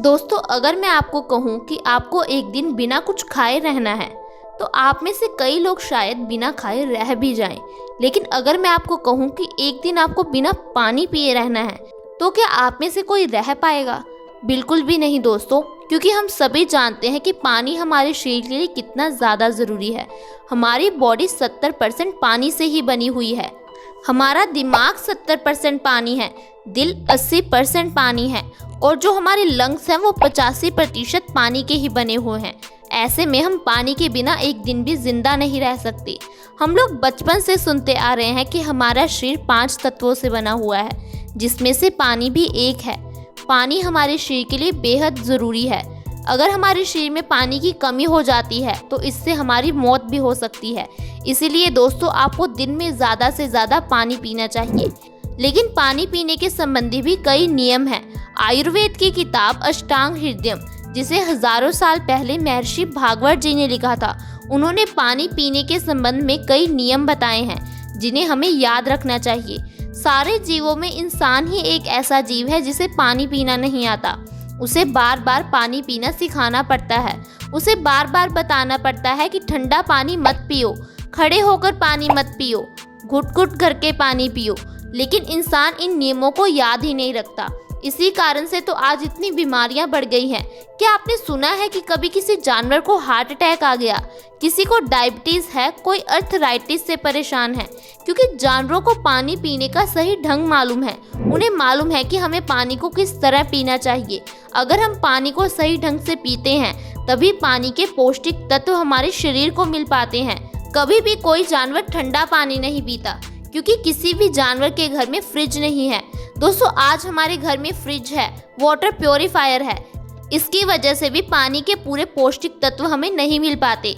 दोस्तों, अगर मैं आपको कहूँ कि आपको एक दिन बिना कुछ खाए रहना है तो आप में से कई लोग शायद बिना खाए रह भी जाएं। लेकिन अगर मैं आपको कहूँ कि एक दिन आपको बिना पानी पिए रहना है तो क्या आप में से कोई रह पाएगा? बिल्कुल भी नहीं दोस्तों, क्योंकि हम सभी जानते हैं कि पानी हमारे शरीर के लिए कितना ज़्यादा ज़रूरी है। हमारी बॉडी 70% पानी से ही बनी हुई है। हमारा दिमाग 70% पानी है, दिल 80% पानी है और जो हमारे लंग्स हैं वो 85% पानी के ही बने हुए हैं। ऐसे में हम पानी के बिना एक दिन भी जिंदा नहीं रह सकते। हम लोग बचपन से सुनते आ रहे हैं कि हमारा शरीर 5 तत्वों से बना हुआ है, जिसमें से पानी भी एक है। पानी हमारे शरीर के लिए बेहद ज़रूरी है। अगर हमारे शरीर में पानी की कमी हो जाती है तो इससे हमारी मौत भी हो सकती है। इसीलिए दोस्तों, आपको दिन में ज़्यादा से ज़्यादा पानी पीना चाहिए। लेकिन पानी पीने के संबंधी भी कई नियम हैं। आयुर्वेद की किताब अष्टांग हृदयम, जिसे हजारों साल पहले महर्षि भागवत जी ने लिखा था, उन्होंने पानी पीने के संबंध में कई नियम बताए हैं जिन्हें हमें याद रखना चाहिए। सारे जीवों में इंसान ही एक ऐसा जीव है जिसे पानी पीना नहीं आता। उसे बार बार पानी पीना सिखाना पड़ता है। उसे बार बार बताना पड़ता है कि ठंडा पानी मत पियो, खड़े होकर पानी मत पियो, घुट घुट करके पानी पियो। लेकिन इंसान इन नियमों को याद ही नहीं रखता। इसी कारण से तो आज इतनी बीमारियां बढ़ गई हैं। क्या आपने सुना है कि कभी किसी जानवर को हार्ट अटैक आ गया, किसी को डायबिटीज़ है, कोई अर्थराइटिस से परेशान है? क्योंकि जानवरों को पानी पीने का सही ढंग मालूम है। उन्हें मालूम है कि हमें पानी को किस तरह पीना चाहिए। अगर हम पानी को सही ढंग से पीते हैं तभी पानी के पौष्टिक तत्व हमारे शरीर को मिल पाते हैं। कभी भी कोई जानवर ठंडा पानी नहीं पीता, क्योंकि किसी भी जानवर के घर में फ्रिज नहीं है। दोस्तों, आज हमारे घर में फ्रिज है, वाटर प्योरीफायर है। इसकी वजह से भी पानी के पूरे पौष्टिक तत्व हमें नहीं मिल पाते।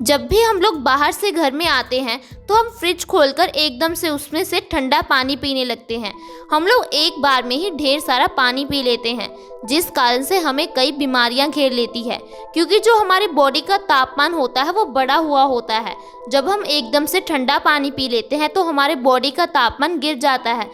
जब भी हम लोग बाहर से घर में आते हैं तो हम फ्रिज खोलकर एकदम से उसमें से ठंडा पानी पीने लगते हैं। हम लोग एक बार में ही ढेर सारा पानी पी लेते हैं, जिस कारण से हमें कई बीमारियां घेर लेती है। क्योंकि जो हमारी बॉडी का तापमान होता है वो बढ़ा हुआ होता है। जब हम एकदम से ठंडा पानी पी लेते हैं तो हमारे बॉडी का तापमान गिर जाता है,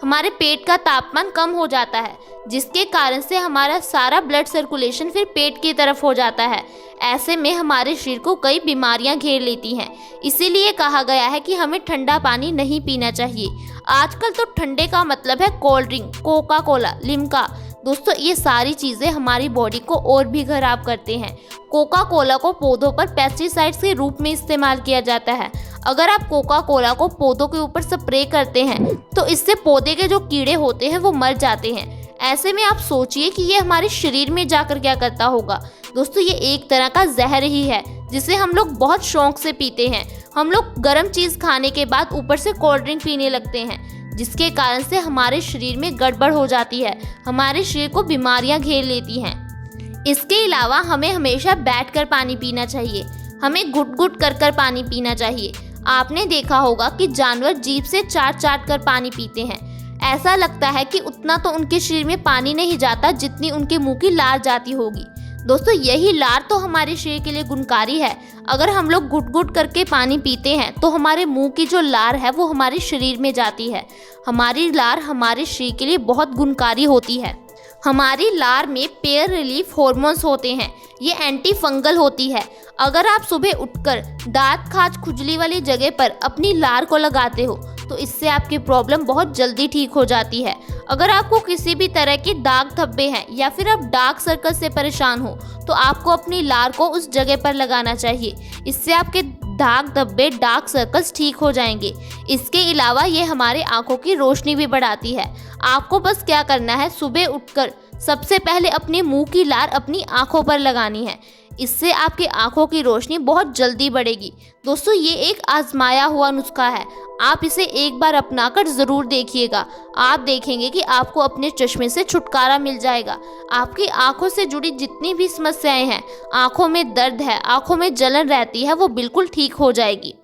हमारे पेट का तापमान कम हो जाता है, जिसके कारण से हमारा सारा ब्लड सर्कुलेशन फिर पेट की तरफ हो जाता है। ऐसे में हमारे शरीर को कई बीमारियां घेर लेती हैं। इसीलिए कहा गया है कि हमें ठंडा पानी नहीं पीना चाहिए। आजकल तो ठंडे का मतलब है cold drink, Coca Cola, Limca. दोस्तों, ये सारी चीज़ें हमारी बॉडी को और भी खराब करते हैं। कोका कोला को पौधों पर पेस्टिसाइड्स के रूप में इस्तेमाल किया जाता है। अगर आप कोका कोला को पौधों के ऊपर स्प्रे करते हैं तो इससे पौधे के जो कीड़े होते हैं वो मर जाते हैं। ऐसे में आप सोचिए कि ये हमारे शरीर में जाकर क्या करता होगा। दोस्तों, ये एक तरह का जहर ही है जिसे हम लोग बहुत शौक से पीते हैं। हम लोग गर्म चीज़ खाने के बाद ऊपर से कोल्ड ड्रिंक पीने लगते हैं, जिसके कारण से हमारे शरीर में गड़बड़ हो जाती है, हमारे शरीर को बीमारियां घेर लेती हैं। इसके अलावा हमें हमेशा बैठकर पानी पीना चाहिए। हमें घुट घुट कर पानी पीना चाहिए। आपने देखा होगा कि जानवर जीभ से चाट चाट कर पानी पीते हैं। ऐसा लगता है कि उतना तो उनके शरीर में पानी नहीं जाता जितनी उनके मुंह की लार जाती होगी। दोस्तों, यही लार तो हमारे शरीर के लिए गुणकारी है। अगर हम लोग घुट घुट करके पानी पीते हैं तो हमारे मुंह की जो लार है वो हमारे शरीर में जाती है। हमारी लार हमारे शरीर के लिए बहुत गुणकारी होती है। हमारी लार में पेयर रिलीफ हार्मोन्स होते हैं। ये एंटी फंगल होती है। अगर आप सुबह उठकर दांत खाज खुजली वाली जगह पर अपनी लार को लगाते हो तो इससे आपकी प्रॉब्लम बहुत जल्दी ठीक हो जाती है। अगर आपको किसी भी तरह के दाग धब्बे हैं या फिर आप डार्क सर्कल से परेशान हो तो आपको अपनी लार को उस जगह पर लगाना चाहिए। इससे आपके दाग धब्बे, डार्क सर्कल्स ठीक हो जाएंगे। इसके अलावा ये हमारे आंखों की रोशनी भी बढ़ाती है। आपको बस क्या करना है, सुबह उठकर सबसे पहले अपने मुंह की लार अपनी आंखों पर लगानी है। इससे आपकी आंखों की रोशनी बहुत जल्दी बढ़ेगी। दोस्तों, ये एक आजमाया हुआ नुस्खा है। आप इसे एक बार अपनाकर ज़रूर देखिएगा। आप देखेंगे कि आपको अपने चश्मे से छुटकारा मिल जाएगा। आपकी आंखों से जुड़ी जितनी भी समस्याएं हैं, आंखों में दर्द है, आंखों में जलन रहती है, वो बिल्कुल ठीक हो जाएगी।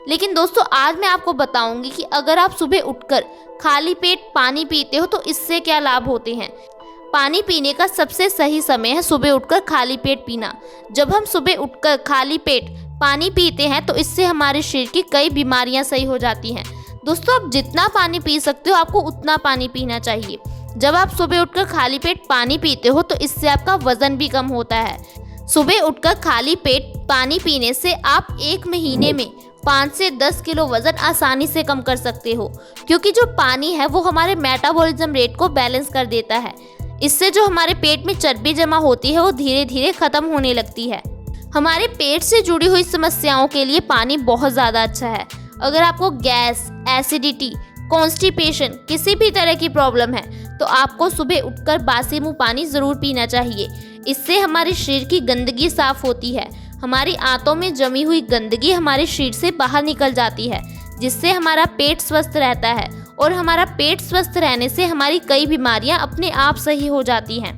लेकिन दोस्तों, आज मैं आपको बताऊंगी कि अगर आप सुबह उठकर खाली पेट पानी पीते हो तो इससे क्या लाभ होते हैं। पानी पीने का सबसे सही समय है सुबह उठकर खाली पेट पीना। जब हम सुबह उठकर खाली पेट पानी पीते हैं तो इससे हमारे शरीर की कई बीमारियां सही हो जाती हैं। दोस्तों, आप जितना पानी पी सकते हो आपको उतना पानी पीना चाहिए। जब आप सुबह उठकर खाली पेट पानी पीते हो तो इससे आपका वजन भी कम होता है। सुबह उठकर खाली पेट पानी पीने से आप 1 महीने में 5 से 10 किलो वजन आसानी से कम कर सकते हो, क्योंकि जो पानी है वो हमारे मेटाबॉलिज्म रेट को बैलेंस कर देता है। इससे जो हमारे पेट में चर्बी जमा होती है वो धीरे धीरे खत्म होने लगती है। हमारे पेट से जुड़ी हुई समस्याओं के लिए पानी बहुत ज़्यादा अच्छा है। अगर आपको गैस, एसिडिटी, कॉन्स्टिपेशन, किसी भी तरह की प्रॉब्लम है तो आपको सुबह उठकर बासी मुंह पानी ज़रूर पीना चाहिए। इससे हमारे शरीर की गंदगी साफ होती है। हमारी आंतों में जमी हुई गंदगी हमारे शरीर से बाहर निकल जाती है, जिससे हमारा पेट स्वस्थ रहता है। और हमारा पेट स्वस्थ रहने से हमारी कई बीमारियां अपने आप सही हो जाती हैं।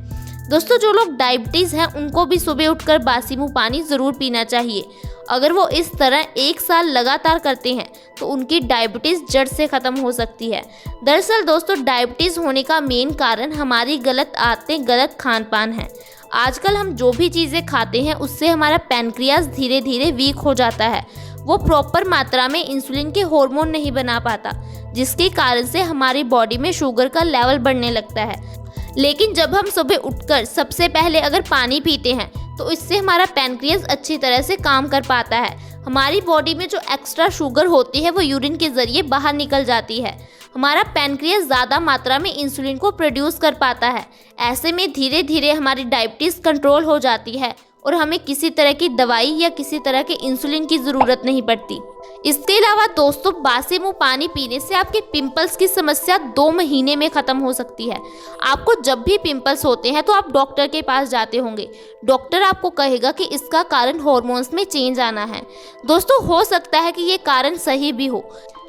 दोस्तों, जो लोग डायबिटीज़ हैं उनको भी सुबह उठकर बासी मुंह पानी ज़रूर पीना चाहिए। अगर वो इस तरह 1 साल लगातार करते हैं तो उनकी डायबिटीज़ जड़ से ख़त्म हो सकती है। दरअसल दोस्तों, डायबिटीज़ होने का मेन कारण हमारी गलत आदतें, गलत खान पान है। आजकल हम जो भी चीज़ें खाते हैं उससे हमारा पैनक्रियाज धीरे धीरे वीक हो जाता है। वो प्रॉपर मात्रा में इंसुलिन के हार्मोन नहीं बना पाता, जिसके कारण से हमारी बॉडी में शुगर का लेवल बढ़ने लगता है। लेकिन जब हम सुबह उठकर सबसे पहले अगर पानी पीते हैं तो इससे हमारा पैनक्रियाज अच्छी तरह से काम कर पाता है। हमारी बॉडी में जो एक्स्ट्रा शुगर होती है वो यूरिन के ज़रिए बाहर निकल जाती है। हमारा पैनक्रियाज ज़्यादा मात्रा में इंसुलिन को प्रोड्यूस कर पाता है। ऐसे में धीरे धीरे हमारी डायबिटीज़ कंट्रोल हो जाती है और हमें किसी तरह की दवाई या किसी तरह के इंसुलिन की ज़रूरत नहीं पड़ती। इसके अलावा दोस्तों, बासी मुंह पानी पीने से आपके पिंपल्स की समस्या 2 महीने में ख़त्म हो सकती है। आपको जब भी पिंपल्स होते हैं तो आप डॉक्टर के पास जाते होंगे। डॉक्टर आपको कहेगा कि इसका कारण हार्मोन्स में चेंज आना है। दोस्तों, हो सकता है कि ये कारण सही भी हो,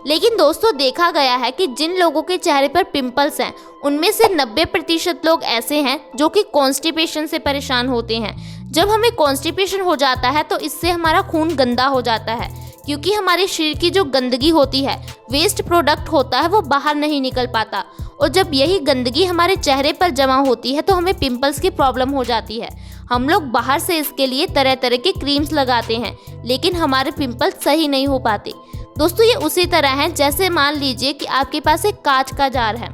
लेकिन दोस्तों देखा गया है कि जिन लोगों के चेहरे पर पिंपल्स हैं उनमें से 90% लोग ऐसे हैं जो कि कॉन्स्टिपेशन से परेशान होते हैं। जब हमें कॉन्स्टिपेशन हो जाता है तो इससे हमारा खून गंदा हो जाता है, क्योंकि हमारे शरीर की जो गंदगी होती है, वेस्ट प्रोडक्ट होता है, वो बाहर नहीं निकल पाता। और जब यही गंदगी हमारे चेहरे पर जमा होती है तो हमें पिंपल्स की प्रॉब्लम हो जाती है। हम लोग बाहर से इसके लिए तरह तरह के क्रीम्स लगाते हैं, लेकिन हमारे पिंपल्स सही नहीं हो पाते। दोस्तों, ये उसी तरह है जैसे मान लीजिए कि आपके पास एक कांच का जार है।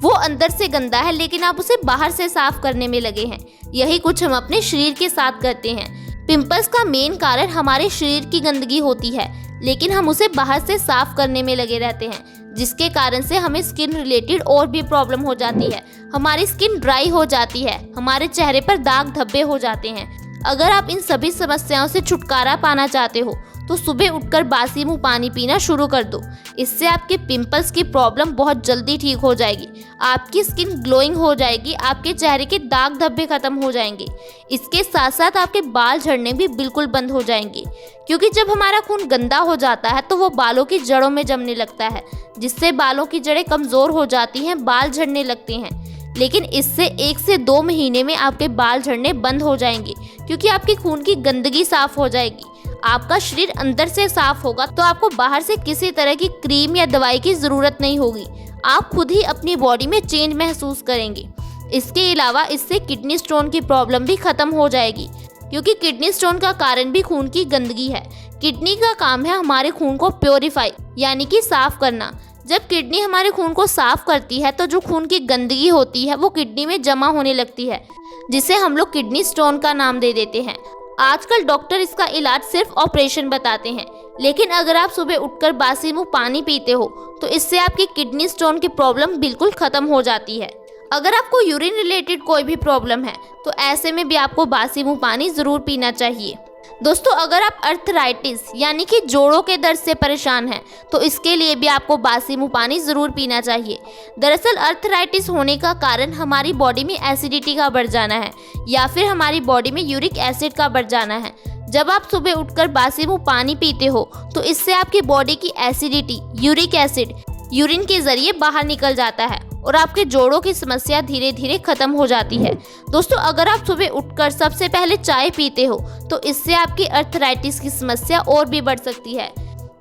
वो अंदर से गंदा है लेकिन आप उसे बाहर से साफ करने में लगे हैं। यही कुछ हम अपने शरीर के साथ करते हैं। पिंपल्स का मेन कारण हमारे शरीर की गंदगी होती है, लेकिन हम उसे बाहर से साफ करने में लगे रहते हैं, जिसके कारण से हमें स्किन रिलेटेड और भी प्रॉब्लम हो जाती है। हमारी स्किन ड्राई हो जाती है, हमारे चेहरे पर दाग धब्बे हो जाते हैं। अगर आप इन सभी समस्याओं से छुटकारा पाना चाहते हो तो सुबह उठकर बासी मुंह पानी पीना शुरू कर दो। इससे आपके पिंपल्स की प्रॉब्लम बहुत जल्दी ठीक हो जाएगी। आपकी स्किन ग्लोइंग हो जाएगी, आपके चेहरे के दाग धब्बे खत्म हो जाएंगे। इसके साथ साथ आपके बाल झड़ने भी बिल्कुल बंद हो जाएंगे, क्योंकि जब हमारा खून गंदा हो जाता है तो वो बालों की जड़ों में जमने लगता है, जिससे बालों की जड़ें कमज़ोर हो जाती हैं, बाल झड़ने लगते हैं। लेकिन इससे 1 से 2 महीने में आपके बाल झड़ने बंद हो जाएंगे, क्योंकि आपके खून की गंदगी साफ हो जाएगी। आपका शरीर अंदर से साफ होगा तो आपको बाहर से किसी तरह की क्रीम या दवाई की ज़रूरत नहीं होगी। आप खुद ही अपनी बॉडी में चेंज महसूस करेंगे। इसके अलावा इससे किडनी स्टोन की प्रॉब्लम भी ख़त्म हो जाएगी, क्योंकि किडनी स्टोन का कारण भी खून की गंदगी है। किडनी का काम है हमारे खून को प्योरीफाई यानी कि साफ करना। जब किडनी हमारे खून को साफ करती है तो जो खून की गंदगी होती है वो किडनी में जमा होने लगती है, जिसे हम लोग किडनी स्टोन का नाम दे देते हैं। आजकल डॉक्टर इसका इलाज सिर्फ ऑपरेशन बताते हैं, लेकिन अगर आप सुबह उठकर बासी मुंह पानी पीते हो तो इससे आपकी किडनी स्टोन की प्रॉब्लम बिल्कुल ख़त्म हो जाती है। अगर आपको यूरिन रिलेटेड कोई भी प्रॉब्लम है तो ऐसे में भी आपको बासी मुंह पानी ज़रूर पीना चाहिए। दोस्तों, अगर आप अर्थराइटिस यानी कि जोड़ों के दर्द से परेशान हैं तो इसके लिए भी आपको बासी मुंह पानी ज़रूर पीना चाहिए। दरअसल अर्थराइटिस होने का कारण हमारी बॉडी में एसिडिटी का बढ़ जाना है या फिर हमारी बॉडी में यूरिक एसिड का बढ़ जाना है। जब आप सुबह उठकर बासी मुंह पानी पीते हो तो इससे आपकी बॉडी की एसिडिटी, यूरिक एसिड यूरिन के ज़रिए बाहर निकल जाता है और आपके जोड़ों की समस्या धीरे धीरे खत्म हो जाती है। दोस्तों, अगर आप सुबह उठकर सबसे पहले चाय पीते हो तो इससे आपकी अर्थराइटिस की समस्या और भी बढ़ सकती है,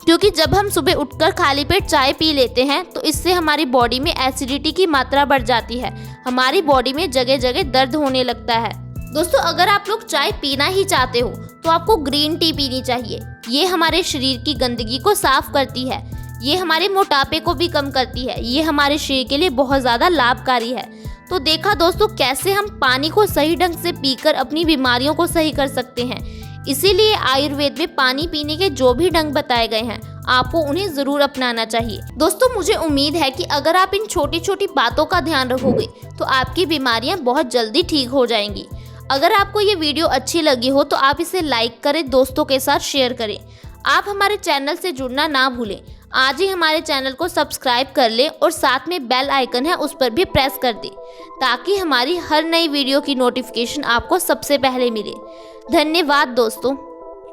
क्योंकि जब हम सुबह उठकर खाली पेट चाय पी लेते हैं तो इससे हमारी बॉडी में एसिडिटी की मात्रा बढ़ जाती है। हमारी बॉडी में जगह जगह दर्द होने लगता है। दोस्तों, अगर आप लोग चाय पीना ही चाहते हो तो आपको ग्रीन टी पीनी चाहिए। ये हमारे शरीर की गंदगी को साफ करती है, ये हमारे मोटापे को भी कम करती है, ये हमारे शरीर के लिए बहुत ज़्यादा लाभकारी है। तो देखा दोस्तों कैसे हम पानी को सही ढंग से पीकर अपनी बीमारियों को सही कर सकते हैं। इसीलिए आयुर्वेद में पानी पीने के जो भी ढंग बताए गए हैं आपको उन्हें ज़रूर अपनाना चाहिए। दोस्तों मुझे उम्मीद है कि अगर आप इन छोटी छोटी बातों का ध्यान रखोगे तो आपकी बीमारियां बहुत जल्दी ठीक हो जाएंगी। अगर आपको ये वीडियो अच्छी लगी हो तो आप इसे लाइक करें, दोस्तों के साथ शेयर करें। आप हमारे चैनल से जुड़ना ना भूलें। आज ही हमारे चैनल को सब्सक्राइब कर लें और साथ में बेल आइकन है उस पर भी प्रेस कर दें ताकि हमारी हर नई वीडियो की नोटिफिकेशन आपको सबसे पहले मिले। धन्यवाद दोस्तों।